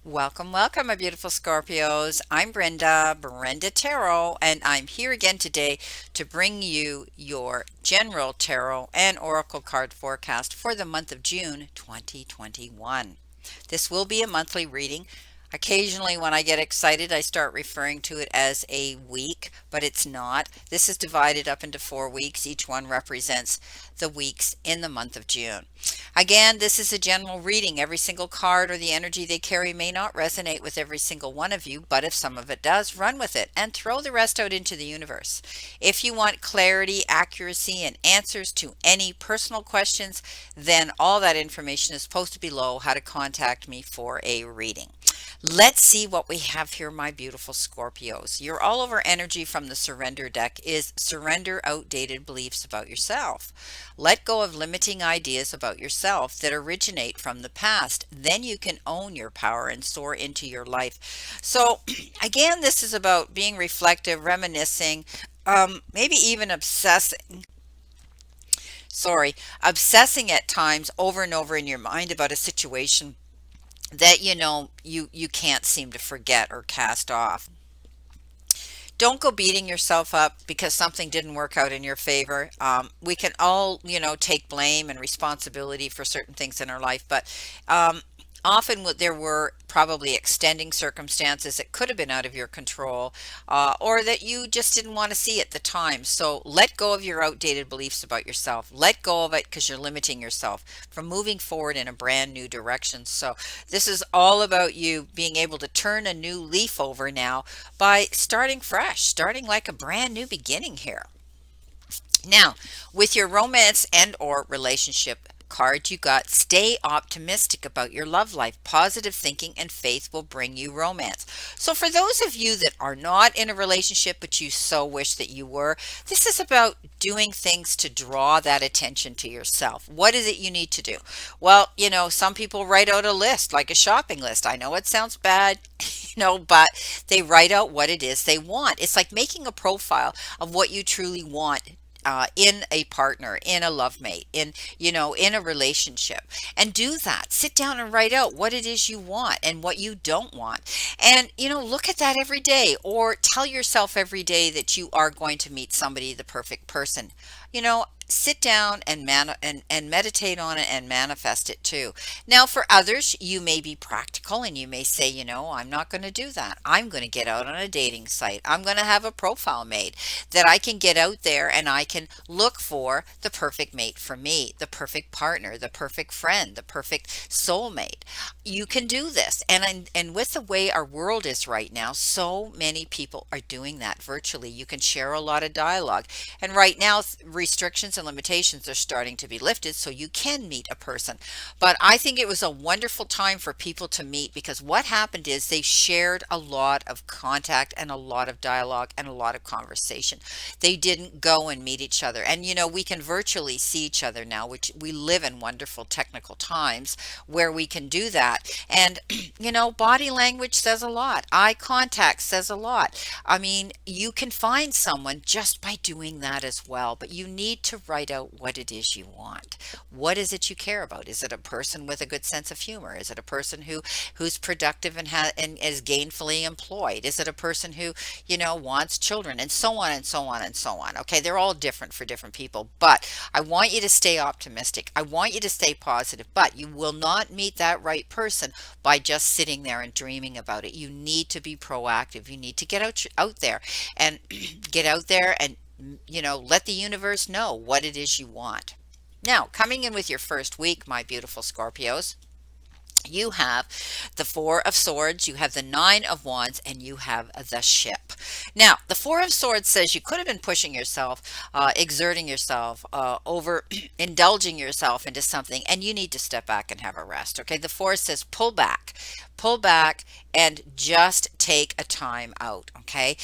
Welcome, welcome, my beautiful Scorpios. I'm Brenda Tarot, and I'm here again today to bring you your general tarot and oracle card forecast for the month of June 2021. This will be a monthly reading. Occasionally, when I get excited, I start referring to it as a week, but it's not. This is divided up into 4 weeks. Each one represents the weeks in the month of June. Again, this is a general reading. Every single card or the energy they carry may not resonate with every single one of you, but if some of it does, run with it and throw the rest out into the universe. If you want clarity, accuracy, and answers to any personal questions, then all that information is posted below how to contact me for a reading. Let's see what we have here, my beautiful Scorpios. Your all over energy from the surrender deck is surrender outdated beliefs about yourself. Let go of limiting ideas about yourself that originate from the past. Then you can own your power and soar into your life. So, again, this is about being reflective, reminiscing, maybe even obsessing at times over and over in your mind about a situation that you can't seem to forget or cast off. Don't go beating yourself up because something didn't work out in your favor. We can all, take blame and responsibility for certain things in our life, but often there were probably extending circumstances that could have been out of your control, or that you just didn't want to see at the time. So let go of your outdated beliefs about yourself. Let go of it because you're limiting yourself from moving forward in a brand new direction. So this is all about you being able to turn a new leaf over now by starting fresh, starting like a brand new beginning here. Now, with your romance and or relationship card, you got stay optimistic about your love life. Positive thinking and faith will bring you romance. So for those of you that are not in a relationship but you so wish that you were, this is about doing things to draw that attention to yourself. What is it you need to do? Well, some people write out a list, like a shopping list. I know it sounds bad, but they write out what it is they want. It's like making a profile of what you truly want, in a partner, in a love mate, in a relationship, and do that. Sit down and write out what it is you want and what you don't want. And, look at that every day, or tell yourself every day that you are going to meet somebody, the perfect person. Sit down and and meditate on it and manifest it too. Now, for others, you may be practical and you may say, I'm not going to do that. I'm going to get out on a dating site. I'm going to have a profile made that I can get out there and I can look for the perfect mate for me, the perfect partner, the perfect friend, the perfect soulmate. You can do this. And with the way our world is right now, so many people are doing that virtually. You can share a lot of dialogue. And right now, restrictions and limitations are starting to be lifted, so you can meet a person. But I think it was a wonderful time for people to meet because what happened is they shared a lot of contact and a lot of dialogue and a lot of conversation. They didn't go and meet each other. And we can virtually see each other now, which we live in wonderful technical times where we can do that. And body language says a lot. Eye contact says a lot. I mean, you can find someone just by doing that as well, but you need to write out what it is you want. What is it you care about? Is it a person with a good sense of humor? Is it a person who's productive and is gainfully employed? Is it a person who, wants children, and so on and so on and so on? Okay, they're all different for different people, but I want you to stay optimistic. I want you to stay positive, but you will not meet that right person by just sitting there and dreaming about it. You need to be proactive. You need to get out there and get out there and let the universe know what it is you want. Now, coming in with your first week, my beautiful Scorpios, you have the Four of Swords, you have the Nine of Wands, and you have the Ship. Now, the Four of Swords says you could have been pushing yourself, exerting yourself, over indulging yourself into something, and you need to step back and have a rest. Okay, the Four says pull back, and just take a time out. Okay,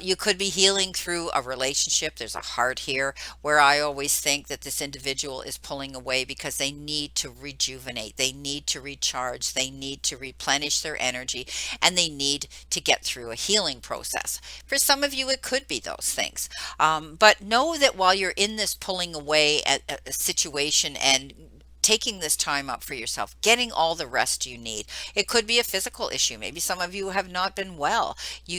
you could be healing through a relationship. There's a heart here where I always think that this individual is pulling away because they need to rejuvenate, they need to recharge, they need to replenish their energy, and they need to get through a healing process. For some of you, it could be those things. But know that while you're in this pulling away at a situation and taking this time up for yourself, getting all the rest you need. It could be a physical issue. Maybe some of you have not been well.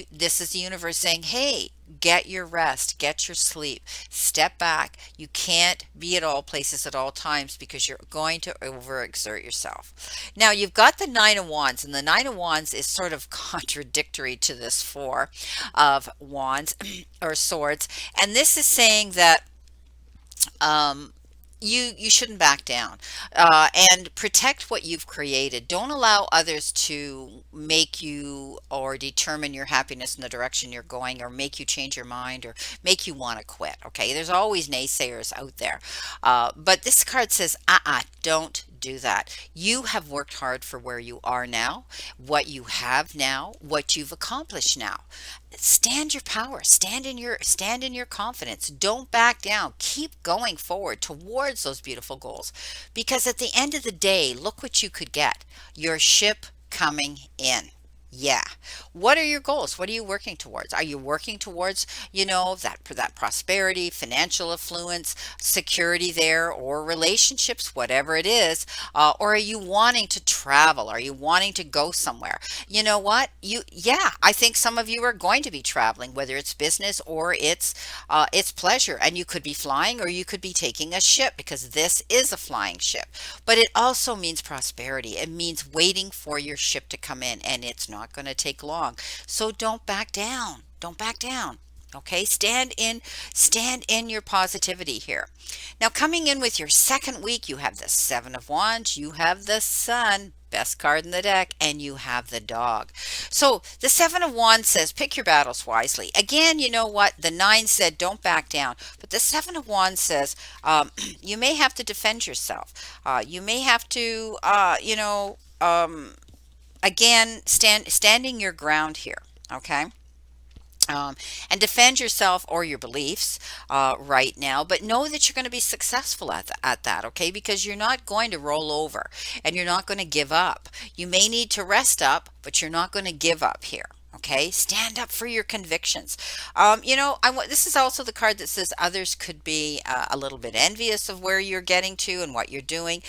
This is the universe saying, hey, get your rest, get your sleep, step back. You can't be at all places at all times because you're going to overexert yourself. Now, you've got the Nine of Wands, and the Nine of Wands is sort of contradictory to this Four of Wands or Swords. And this is saying that um, you shouldn't back down, and protect what you've created. Don't allow others to make you or determine your happiness in the direction you're going, or make you change your mind, or make you want to quit. Okay, there's always naysayers out there, but this card says, don't do that. You have worked hard for where you are now, what you have now, what you've accomplished now. Stand your power, stand in your confidence. Don't back down. Keep going forward towards those beautiful goals, because at the end of the day, look what you could get. Your ship coming in. Yeah. What are your goals? What are you working towards? Are you working towards, that prosperity, financial affluence, security there, or relationships, whatever it is? Or are you wanting to travel? Are you wanting to go somewhere? You know what? Yeah, I think some of you are going to be traveling, whether it's business or it's pleasure, and you could be flying or you could be taking a ship, because this is a flying ship. But it also means prosperity. It means waiting for your ship to come in, and it's not going to take long. So don't back down. Don't back down. Okay, stand in your positivity here. Now, coming in with your second week, you have the Seven of Wands, you have the Sun, best card in the deck, and you have the Dog. So the Seven of Wands says, pick your battles wisely. Again, you know what? The Nine said, don't back down. But the Seven of Wands says, you may have to defend yourself. You may have to, again, standing your ground here. Okay. And defend yourself or your beliefs right now, but know that you're going to be successful at that, okay? Because you're not going to roll over, and you're not going to give up. You may need to rest up, but you're not going to give up here. Okay, stand up for your convictions. This is also the card that says others could be a little bit envious of where you're getting to and what you're doing.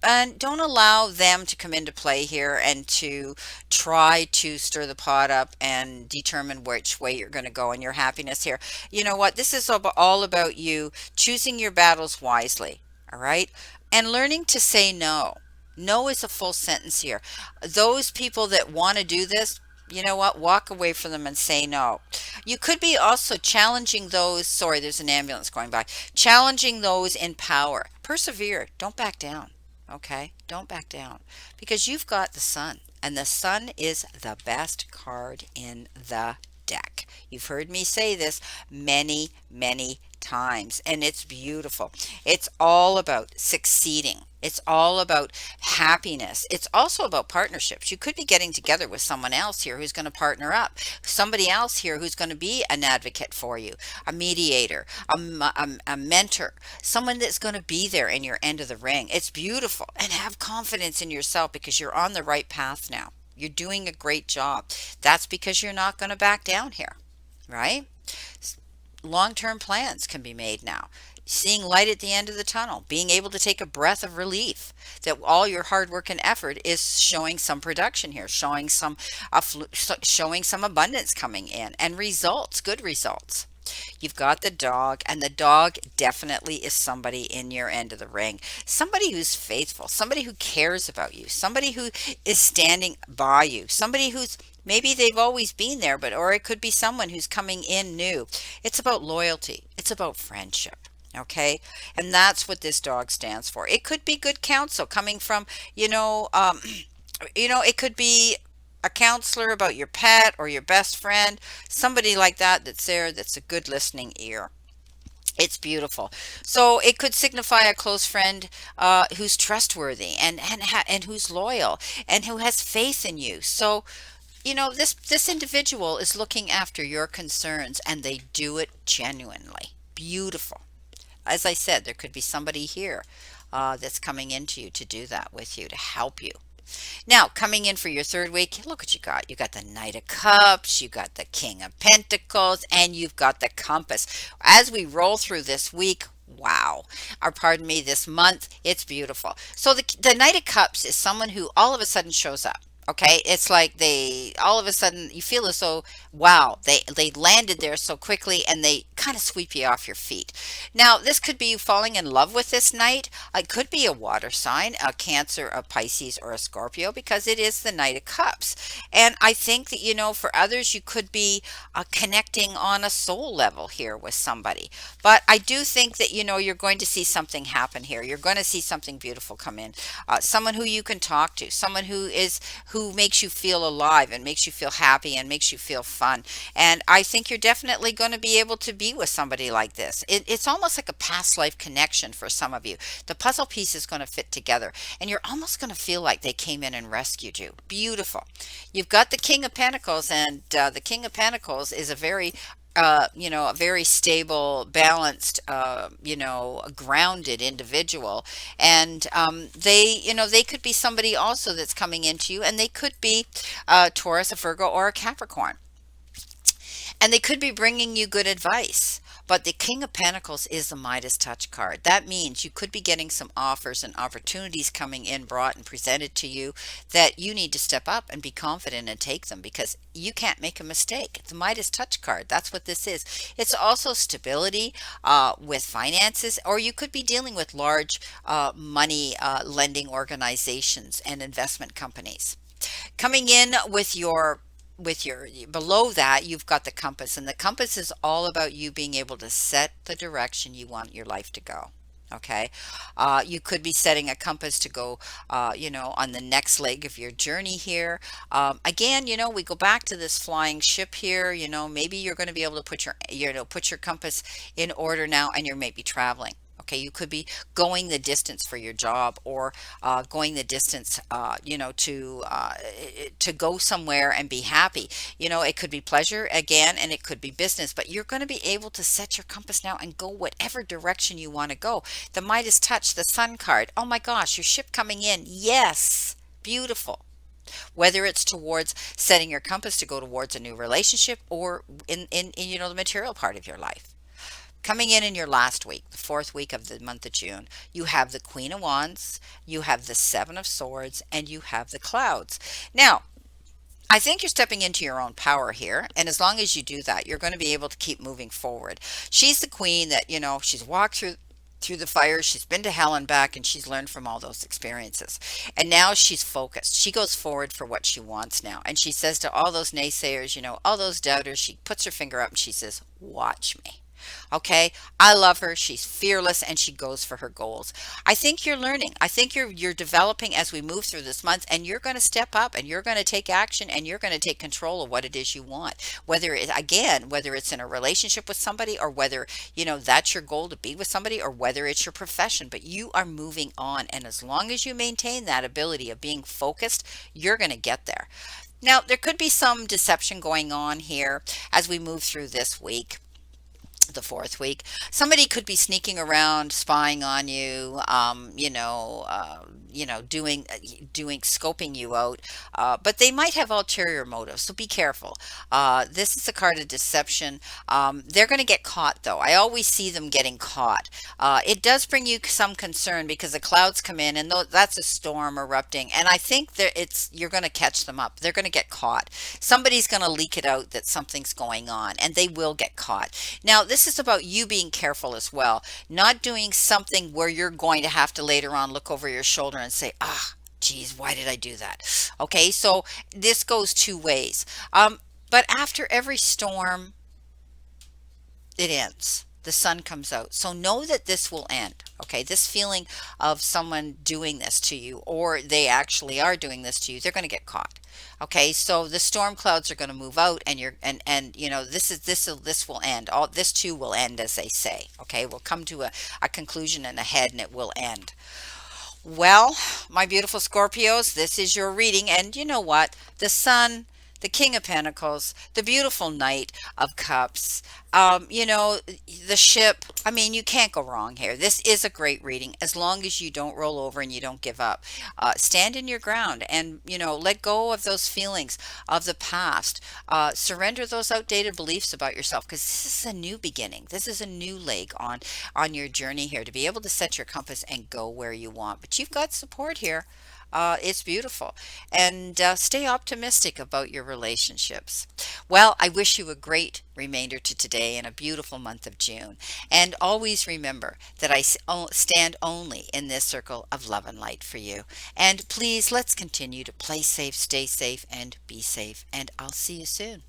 And don't allow them to come into play here and to try to stir the pot up and determine which way you're going to go in your happiness here. You know what? This is all about you choosing your battles wisely. All right. And learning to say no. No is a full sentence here. Those people that want to do this, you know what? Walk away from them and say no. You could be also challenging those. Sorry, there's an ambulance going by. Challenging those in power. Persevere. Don't back down. Okay, don't back down, because you've got the Sun, and the Sun is the best card in the deck. You've heard me say this many, many times, and it's beautiful. It's all about succeeding. It's all about happiness. It's also about partnerships. You could be getting together with someone else here who's going to partner up. Somebody else here who's going to be an advocate for you, a mediator, a mentor, someone that's going to be there in your end of the ring. It's beautiful. And have confidence in yourself, because you're on the right path now. You're doing a great job. That's because you're not going to back down here, right? Long-term plans can be made now. Seeing light at the end of the tunnel, being able to take a breath of relief that all your hard work and effort is showing some production here, showing some abundance coming in, and results, good results. You've got the Dog, and the Dog definitely is somebody in your end of the ring. Somebody who's faithful, somebody who cares about you, somebody who is standing by you, somebody who's maybe they've always been there, or it could be someone who's coming in new. It's about loyalty. It's about friendship. Okay. And that's what this Dog stands for. It could be good counsel coming from, it could be a counselor about your pet or your best friend, somebody like that that's there, that's a good listening ear. It's beautiful. So it could signify a close friend who's trustworthy and who's loyal and who has faith in you. So, this individual is looking after your concerns, and they do it genuinely. Beautiful. As I said, there could be somebody here that's coming into you to do that with you, to help you. Now, coming in for your third week, look what you got. You got the Knight of Cups, you got the King of Pentacles, and you've got the Compass. As we roll through this week, Wow. Or pardon me, this month, it's beautiful. So the Knight of Cups is someone who all of a sudden shows up. Okay, it's like they all of a sudden you feel as though wow they landed there so quickly and they kind of sweep you off your feet. Now this could be you falling in love with this knight. It could be a water sign, a Cancer, a Pisces, or a Scorpio because it is the Knight of Cups. And I think that for others you could be connecting on a soul level here with somebody. But I do think that you're going to see something happen here. You're going to see something beautiful come in. Someone who you can talk to, someone who makes you feel alive and makes you feel happy and makes you feel fun. And I think you're definitely going to be able to be with somebody like this. It's almost like a past life connection for some of you. The puzzle piece is going to fit together, and you're almost going to feel like they came in and rescued you. Beautiful. You've got the King of Pentacles, and the King of Pentacles is a very stable, balanced, a grounded individual. And they could be somebody also that's coming into you, and they could be a Taurus, a Virgo, or a Capricorn. And they could be bringing you good advice. But the King of Pentacles is the Midas touch card. That means you could be getting some offers and opportunities coming in, brought and presented to you that you need to step up and be confident and take them because you can't make a mistake. The Midas touch card, that's what this is. It's also stability with finances, or you could be dealing with large money lending organizations and investment companies. Coming in with your below that, you've got the compass, and the compass is all about you being able to set the direction you want your life to go. Okay, you could be setting a compass to go, on the next leg of your journey here. Again, we go back to this flying ship here. Maybe you're going to be able to put your compass in order now, and you're maybe traveling. Okay, you could be going the distance for your job, or going the distance, to go somewhere and be happy. It could be pleasure again, and it could be business, but you're going to be able to set your compass now and go whatever direction you want to go. The Midas touch, the Sun card. Oh my gosh, your ship coming in. Yes, beautiful. Whether it's towards setting your compass to go towards a new relationship, or in the material part of your life. Coming in your last week, the fourth week of the month of June, you have the Queen of Wands, you have the Seven of Swords, and you have the Clouds. Now, I think you're stepping into your own power here, and as long as you do that, you're going to be able to keep moving forward. She's the queen that, she's walked through the fire, she's been to hell and back, and she's learned from all those experiences. And now she's focused. She goes forward for what she wants now. And she says to all those naysayers, all those doubters, she puts her finger up and she says, "Watch me." Okay, I love her. She's fearless and she goes for her goals. I think you're learning. I think you're developing as we move through this month, and you're going to step up and you're going to take action and you're going to take control of what it is you want. Whether it's in a relationship with somebody, or whether, that's your goal to be with somebody, or whether it's your profession, but you are moving on, and as long as you maintain that ability of being focused, you're going to get there. Now, there could be some deception going on here as we move through this week, the fourth week. Somebody could be sneaking around, spying on you, doing scoping you out, but they might have ulterior motives. So be careful. This is a card of deception. They're going to get caught, though. I always see them getting caught. It does bring you some concern because the clouds come in, and that's a storm erupting. And I think that you're going to catch them up. They're going to get caught. Somebody's going to leak it out that something's going on, and they will get caught. Now, this is about you being careful as well, not doing something where you're going to have to later on look over your shoulder and say, geez, why did I do that? Okay, so this goes two ways. But after every storm, it ends. The sun comes out. So know that this will end. Okay, this feeling of someone doing this to you, or they actually are doing this to you, they're going to get caught. Okay, so the storm clouds are going to move out, and this will end. All this too will end, as they say. Okay, we'll come to a conclusion and a head, and it will end. Well, my beautiful Scorpios, this is your reading, and you know what? The sun, the King of Pentacles, the beautiful Knight of Cups, the ship. I mean, you can't go wrong here. This is a great reading as long as you don't roll over and you don't give up. Stand in your ground and, let go of those feelings of the past. Surrender those outdated beliefs about yourself because this is a new beginning. This is a new leg on your journey here to be able to set your compass and go where you want. But you've got support here. It's beautiful. And stay optimistic about your relationships. Well, I wish you a great remainder to today and a beautiful month of June. And always remember that stand only in this circle of love and light for you. And please, let's continue to play safe, stay safe, and be safe. And I'll see you soon.